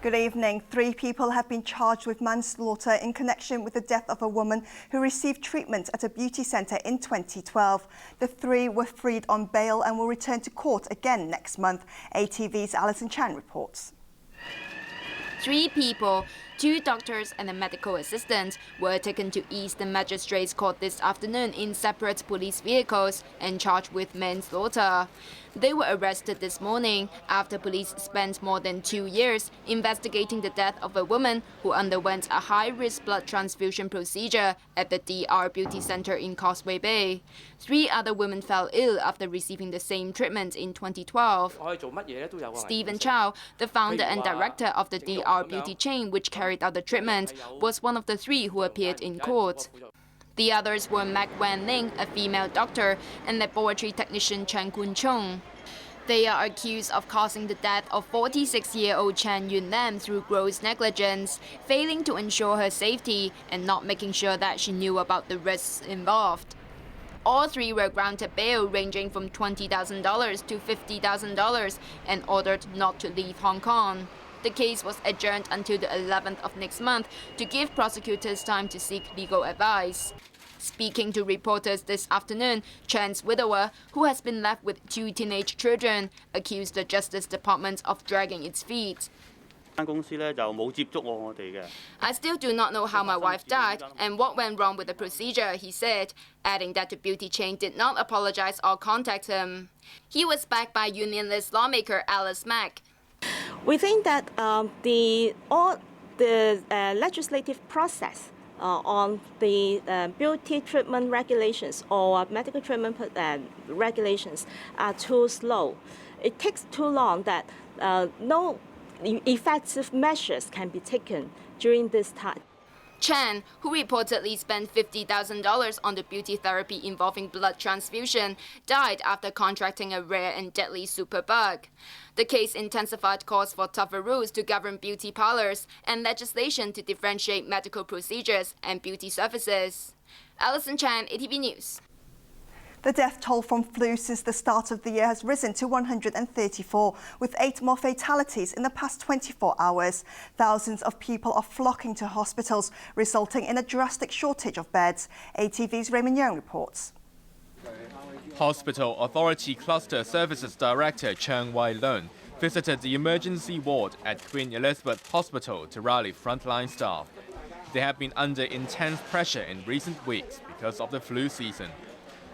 Good evening. 3 people have been charged with manslaughter in connection with the death of a woman who received treatment at a beauty centre in 2012. The 3 were freed on bail and will return to court again next month. ATV's Alison Chan reports. 3 people, 2 doctors and a medical assistant, were taken to East Magistrates Court this afternoon in separate police vehicles and charged with manslaughter. They were arrested this morning after police spent more than 2 years investigating the death of a woman who underwent a high-risk blood transfusion procedure at the DR Beauty Center in Causeway Bay. 3 other women fell ill after receiving the same treatment in 2012. Stephen Chow, the founder and director of the DR Beauty chain which carried out the treatment, was one of the 3 who appeared in court. The others were Meg Wan Ning, a female doctor, and laboratory technician Chen Kun Chung. They are accused of causing the death of 46-year-old Chen Yun Lam through gross negligence, failing to ensure her safety and not making sure that she knew about the risks involved. All 3 were granted bail ranging from $20,000 to $50,000 and ordered not to leave Hong Kong. The case was adjourned until the 11th of next month to give prosecutors time to seek legal advice. Speaking to reporters this afternoon, Chen's widower, who has been left with 2 teenage children, accused the Justice Department of dragging its feet. I still do not know how my wife died and what went wrong with the procedure, he said, adding that the beauty chain did not apologize or contact him. He was backed by unionist lawmaker Alice Mack. We think that the legislative process on the beauty treatment regulations or medical treatment regulations are too slow. It takes too long that no effective measures can be taken during this time. Chen, who reportedly spent $50,000 on the beauty therapy involving blood transfusion, died after contracting a rare and deadly superbug. The case intensified calls for tougher rules to govern beauty parlors and legislation to differentiate medical procedures and beauty services. Alison Chan, ATV News. The death toll from flu since the start of the year has risen to 134, with 8 more fatalities in the past 24 hours. Thousands of people are flocking to hospitals, resulting in a drastic shortage of beds. ATV's Raymond Yeung reports. Hospital Authority Cluster Services Director Cheng Wai-leung visited the emergency ward at Queen Elizabeth Hospital to rally frontline staff. They have been under intense pressure in recent weeks because of the flu season.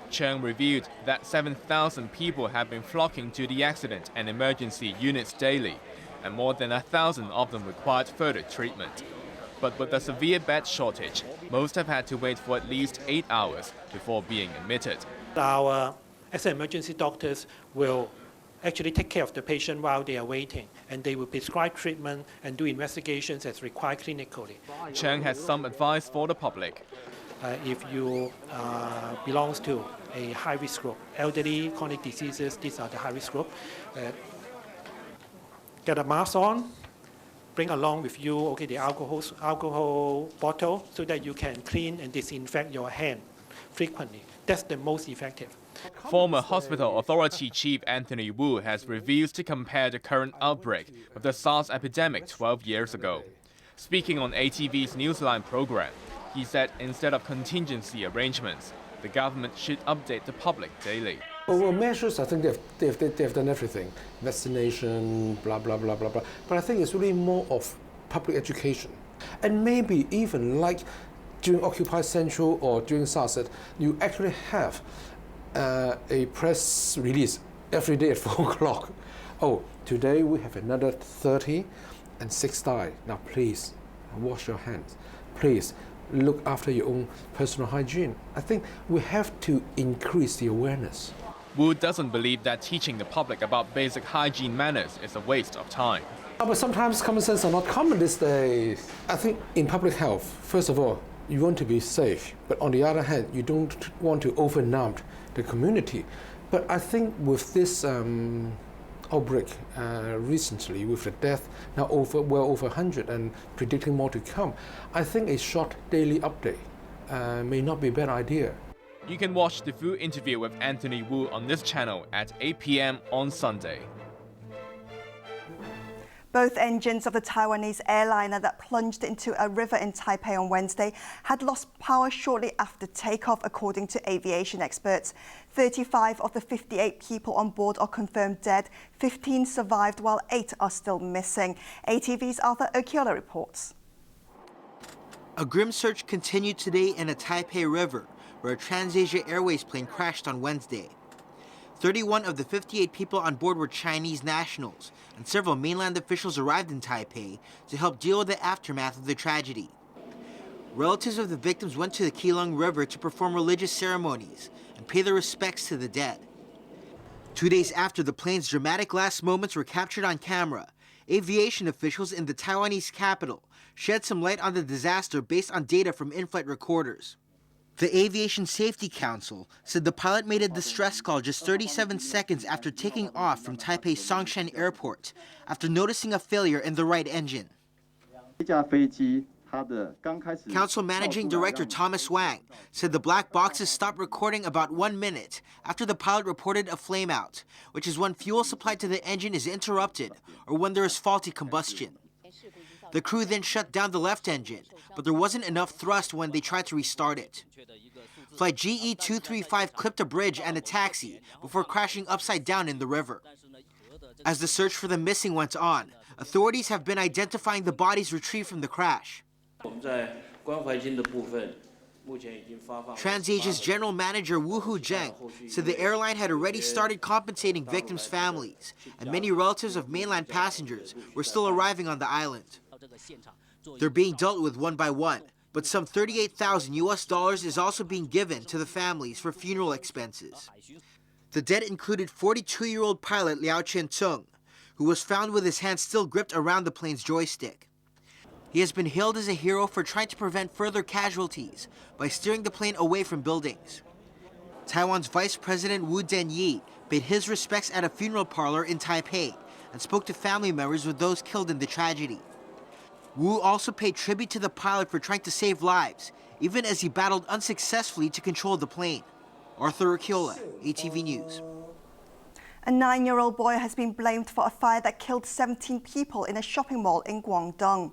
Cheng revealed that 7,000 people have been flocking to the accident and emergency units daily, and more than 1,000 of them required further treatment. But with a severe bed shortage, most have had to wait for at least 8 hours before being admitted. Our emergency doctors will actually take care of the patient while they are waiting, and they will prescribe treatment and do investigations as required clinically. Cheng has some advice for the public. If you belong to a high-risk group, elderly, chronic diseases, these are the high-risk group. Get a mask on, bring along with you the alcohol bottle so that you can clean and disinfect your hand frequently. That's the most effective. Former Hospital Authority Chief Anthony Wu has refused to compare the current outbreak with the SARS epidemic 12 years ago. Speaking on ATV's Newsline program, he said instead of contingency arrangements, the government should update the public daily. Well, measures, I think they've done everything. Vaccination, blah, blah, blah, blah, blah. But I think it's really more of public education. And maybe even like during Occupy Central or during SARS, you actually have a press release every day at 4 o'clock. Oh, today we have another 30 and 6 died. Now please, wash your hands. Please, look after your own personal hygiene. I think we have to increase the awareness. Wu doesn't believe that teaching the public about basic hygiene manners is a waste of time. But sometimes common sense are not common these days. I think in public health, first of all, you want to be safe, but on the other hand, you don't want to overnumb the community. But I think with this outbreak recently, with the death now well over 100 and predicting more to come, I think a short daily update may not be a bad idea. You can watch the full interview with Anthony Wu on this channel at 8 p.m. on Sunday. Both engines of the Taiwanese airliner that plunged into a river in Taipei on Wednesday had lost power shortly after takeoff, according to aviation experts. 35 of the 58 people on board are confirmed dead. 15 survived, while 8 are still missing. ATV's Arthur Okiola reports. A grim search continued today in the Taipei River, where a TransAsia Airways plane crashed on Wednesday. 31 of the 58 people on board were Chinese nationals, and several mainland officials arrived in Taipei to help deal with the aftermath of the tragedy. Relatives of the victims went to the Keelung River to perform religious ceremonies and pay their respects to the dead. 2 days after the plane's dramatic last moments were captured on camera, aviation officials in the Taiwanese capital shed some light on the disaster based on data from in-flight recorders. The Aviation Safety Council said the pilot made a distress call just 37 seconds after taking off from Taipei's Songshan Airport after noticing a failure in the right engine. Council Managing Director Thomas Wang said the black boxes stopped recording about 1 minute after the pilot reported a flameout, which is when fuel supply to the engine is interrupted or when there is faulty combustion. The crew then shut down the left engine, but there wasn't enough thrust when they tried to restart it. Flight GE235 clipped a bridge and a taxi before crashing upside down in the river. As the search for the missing went on, authorities have been identifying the bodies retrieved from the crash. TransAsia's general manager Wu Zheng said the airline had already started compensating victims' families, and many relatives of mainland passengers were still arriving on the island. They're being dealt with one by one, but some $38,000 is also being given to the families for funeral expenses. The dead included 42-year-old pilot Liao Chen-tung, who was found with his hand still gripped around the plane's joystick. He has been hailed as a hero for trying to prevent further casualties by steering the plane away from buildings. Taiwan's Vice President Wu Denyi paid his respects at a funeral parlor in Taipei and spoke to family members of those killed in the tragedy. Wu also paid tribute to the pilot for trying to save lives, even as he battled unsuccessfully to control the plane. Arthur Okiola, ATV News. A 9-year-old boy has been blamed for a fire that killed 17 people in a shopping mall in Guangdong.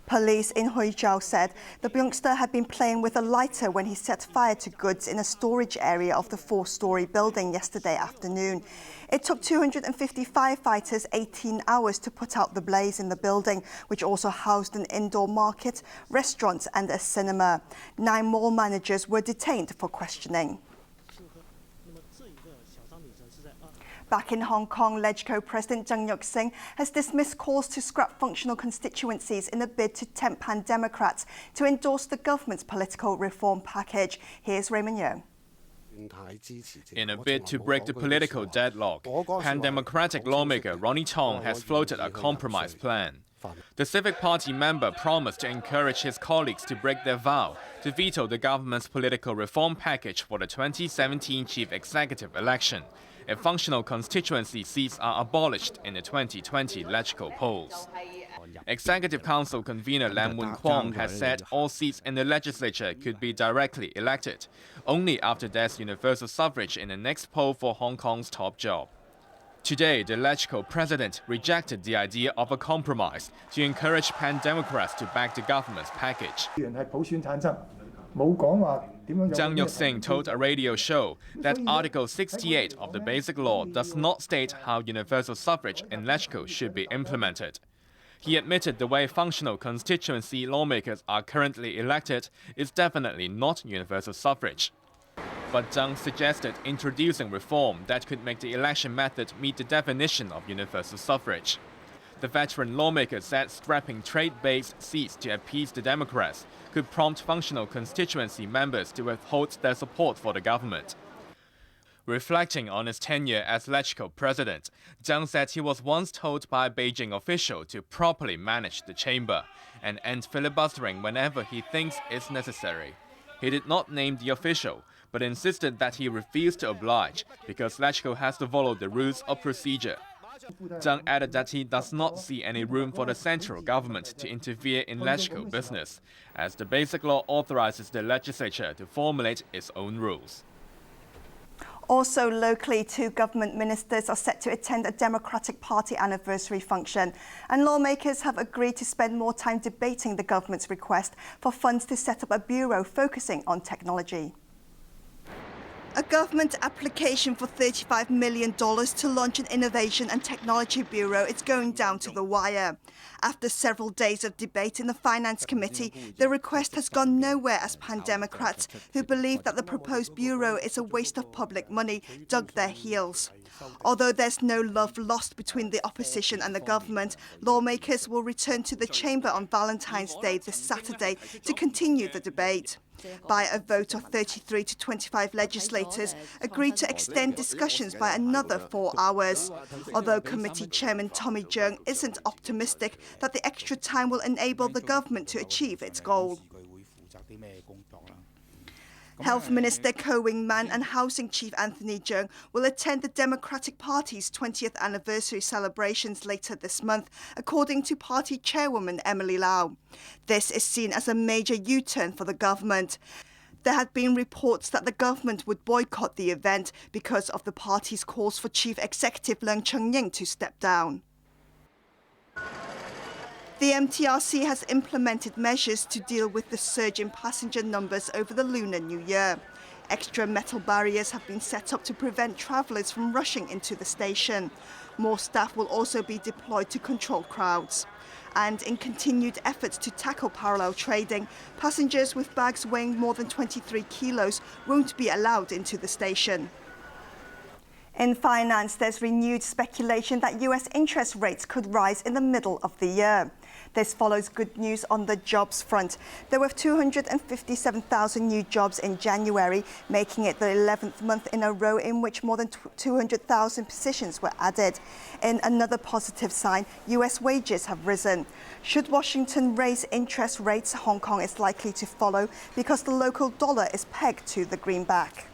Police in Huizhou said the youngster had been playing with a lighter when he set fire to goods in a storage area of the 4-story building yesterday afternoon. It took 250 firefighters 18 hours to put out the blaze in the building, which also housed an indoor market, restaurants and a cinema. 9 mall managers were detained for questioning. Back in Hong Kong, LegCo President Zhang Yuk-sing has dismissed calls to scrap functional constituencies in a bid to tempt pan-Democrats to endorse the government's political reform package. Here's Raymond Yeung. In a bid to break the political deadlock, pan-Democratic lawmaker Ronnie Tong has floated a compromise plan. The Civic Party member promised to encourage his colleagues to break their vow to veto the government's political reform package for the 2017 chief executive election if functional constituency seats are abolished in the 2020 LegCo polls. Executive Council convener Lam Wun Kwong has said all seats in the legislature could be directly elected, only after there's universal suffrage in the next poll for Hong Kong's top job. Today, the LegCo president rejected the idea of a compromise to encourage pan-Democrats to back the government's package. Zhang Yuk-sing told a radio show that Article 68 of the Basic Law does not state how universal suffrage in LegCo should be implemented. He admitted the way functional constituency lawmakers are currently elected is definitely not universal suffrage. But Zhang suggested introducing reform that could make the election method meet the definition of universal suffrage. The veteran lawmaker said scrapping trade-based seats to appease the Democrats could prompt functional constituency members to withhold their support for the government. Reflecting on his tenure as LegCo president, Zhang said he was once told by a Beijing official to properly manage the chamber and end filibustering whenever he thinks it's necessary. He did not name the official, but insisted that he refused to oblige because LegCo has to follow the rules of procedure. Zhang added that he does not see any room for the central government to interfere in LegCo business, as the Basic Law authorizes the legislature to formulate its own rules. Also locally, 2 government ministers are set to attend a Democratic Party anniversary function, and lawmakers have agreed to spend more time debating the government's request for funds to set up a bureau focusing on technology. A government application for $35 million to launch an innovation and technology bureau is going down to the wire. After several days of debate in the Finance Committee, the request has gone nowhere as pan-Democrats, who believe that the proposed bureau is a waste of public money, dug their heels. Although there's no love lost between the opposition and the government, lawmakers will return to the chamber on Valentine's Day this Saturday to continue the debate. By a vote of 33 to 25 legislators, agreed to extend discussions by another 4 hours. Although Committee Chairman Tommy Cheung isn't optimistic that the extra time will enable the government to achieve its goal. Health Minister Ko Wing-man and Housing Chief Anthony Cheung will attend the Democratic Party's 20th anniversary celebrations later this month, according to party chairwoman Emily Lau. This is seen as a major U-turn for the government. There had been reports that the government would boycott the event because of the party's calls for Chief Executive Leung Chun-ying to step down. The MTRC has implemented measures to deal with the surge in passenger numbers over the Lunar New Year. Extra metal barriers have been set up to prevent travellers from rushing into the station. More staff will also be deployed to control crowds. And in continued efforts to tackle parallel trading, passengers with bags weighing more than 23 kilos won't be allowed into the station. In finance, there's renewed speculation that US interest rates could rise in the middle of the year. This follows good news on the jobs front. There were 257,000 new jobs in January, making it the 11th month in a row in which more than 200,000 positions were added. In another positive sign, US wages have risen. Should Washington raise interest rates, Hong Kong is likely to follow because the local dollar is pegged to the greenback.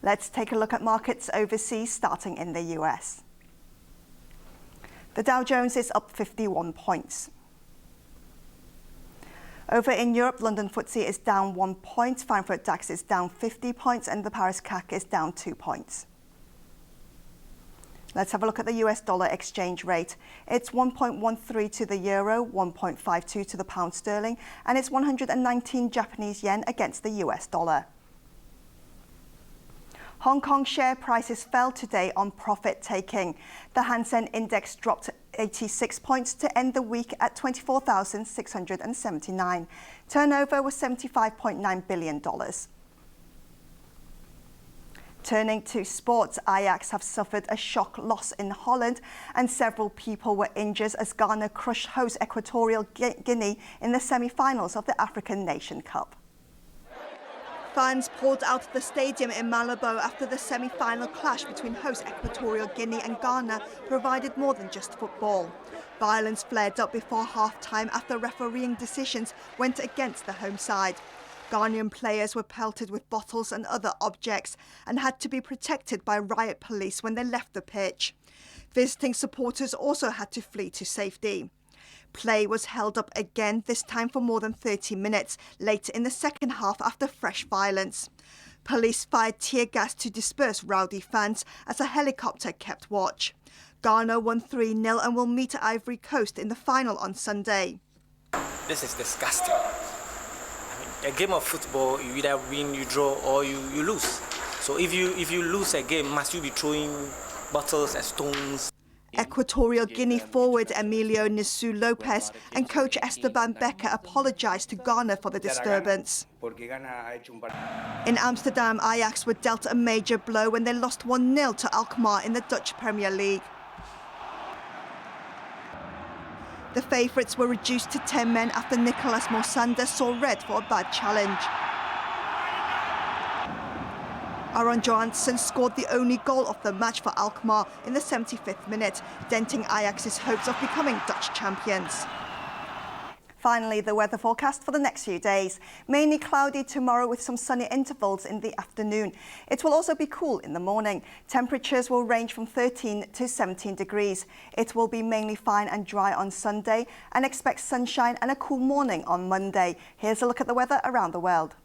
Let's take a look at markets overseas, starting in the US. The Dow Jones is up 51 points. Over in Europe, London FTSE is down 1 point, Frankfurt DAX is down 50 points, and the Paris CAC is down 2 points. Let's have a look at the US dollar exchange rate. It's 1.13 to the euro, 1.52 to the pound sterling, and it's 119 Japanese yen against the US dollar. Hong Kong share prices fell today on profit-taking. The Hang Seng Index dropped 86 points to end the week at 24,679. Turnover was $75.9 billion. Turning to sports, Ajax have suffered a shock loss in Holland, and several people were injured as Ghana crushed host Equatorial Guinea in the semi-finals of the African Nation Cup. Fans poured out of the stadium in Malabo after the semi-final clash between host Equatorial Guinea and Ghana provided more than just football. Violence flared up before half-time after refereeing decisions went against the home side. Ghanaian players were pelted with bottles and other objects and had to be protected by riot police when they left the pitch. Visiting supporters also had to flee to safety. Play was held up again, this time for more than 30 minutes, late in the second half after fresh violence. Police fired tear gas to disperse rowdy fans as a helicopter kept watch. Ghana won 3-0 and will meet Ivory Coast in the final on Sunday. This is disgusting. A game of football, you either win, you draw, or you lose. So if you lose a game, must you be throwing bottles and stones? Equatorial Guinea forward Emilio Nisu Lopez and coach Esteban Becker apologised to Ghana for the disturbance. In Amsterdam, Ajax were dealt a major blow when they lost 1-0 to Alkmaar in the Dutch Premier League. The favourites were reduced to 10 men after Nicolas Mosander saw red for a bad challenge. Aron Johansson scored the only goal of the match for Alkmaar in the 75th minute, denting Ajax's hopes of becoming Dutch champions. Finally, the weather forecast for the next few days. Mainly cloudy tomorrow with some sunny intervals in the afternoon. It will also be cool in the morning. Temperatures will range from 13 to 17 degrees. It will be mainly fine and dry on Sunday, and expect sunshine and a cool morning on Monday. Here's a look at the weather around the world.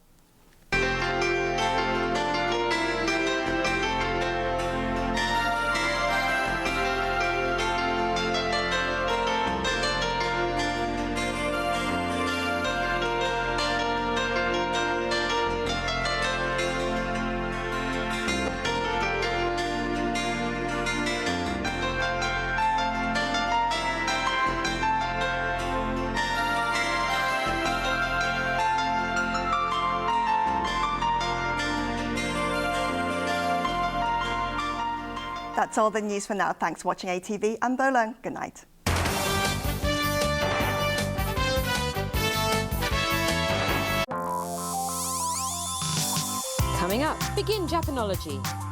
That's all the news for now. Thanks for watching ATV. I'm Bo Leung. Good night. Coming up, begin Japanology.